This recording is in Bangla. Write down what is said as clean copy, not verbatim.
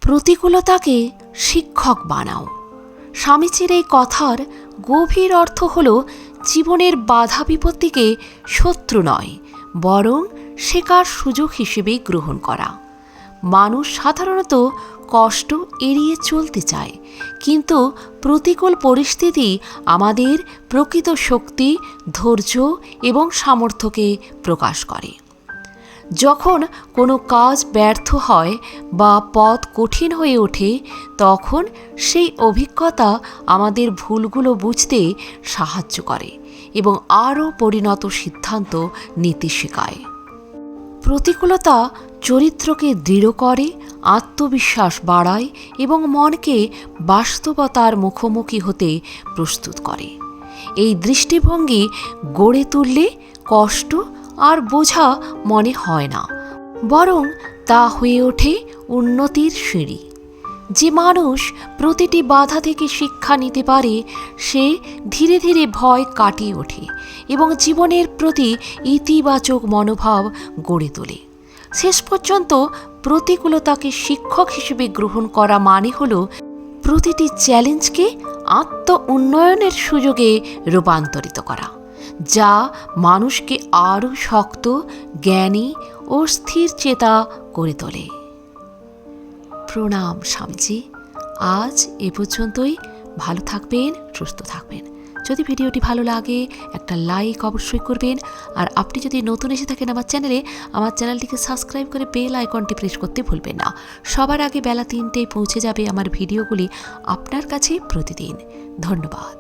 প্রতিকূলতাকে শিক্ষক বানাও। স্বামীজির এই কথার গভীর অর্থ হল জীবনের বাধা বিপত্তিকে শত্রু নয়, বরং শেখার সুযোগ হিসেবে গ্রহণ করা। মানুষ সাধারণত কষ্ট এড়িয়ে চলতে চায়, কিন্তু প্রতিকূল পরিস্থিতি আমাদের প্রকৃত শক্তি, ধৈর্য এবং সামর্থ্যকে প্রকাশ করে। যখন কোনো কাজ ব্যর্থ হয় বা পথ কঠিন হয়ে ওঠে, তখন সেই অভিজ্ঞতা আমাদের ভুলগুলো বুঝতে সাহায্য করে এবং আরও পরিণত সিদ্ধান্ত নিতে শেখায়। প্রতিকূলতা চরিত্রকে দৃঢ় করে, আত্মবিশ্বাস বাড়ায় এবং মনকে বাস্তবতার মুখোমুখি হতে প্রস্তুত করে। এই দৃষ্টিভঙ্গি গড়ে তুললে কষ্ট আর বোঝা মনে হয় না, বরং তা হয়ে ওঠে উন্নতির সিঁড়ি। যে মানুষ প্রতিটি বাধা থেকে শিক্ষা নিতে পারে, সে ধীরে ধীরে ভয় কাটিয়ে ওঠে এবং জীবনের প্রতি ইতিবাচক মনোভাব গড়ে তোলে। শেষ পর্যন্ত প্রতিকূলতাকে শিক্ষক হিসেবে গ্রহণ করা মানে হল প্রতিটি চ্যালেঞ্জকে আত্ম উন্নয়নের সুযোগে রূপান্তরিত করা, যা মানুষকে আরও শক্ত, জ্ঞানী ও স্থির চেতা করে তোলে। প্রণাম স্বামীজি। আজ এ পর্যন্তই। ভালো থাকবেন, সুস্থ থাকবেন। যদি ভিডিওটি ভালো লাগে একটা লাইক অবশ্যই করবেন। আর আপনি যদি নতুন এসে থাকেন আমার চ্যানেলটিকে সাবস্ক্রাইব করে বেল আইকনটি প্রেস করতে ভুলবেন না। সবার আগে বেলা 3টেয় পৌঁছে যাবে আমার ভিডিওগুলি আপনার কাছে প্রতিদিন। ধন্যবাদ।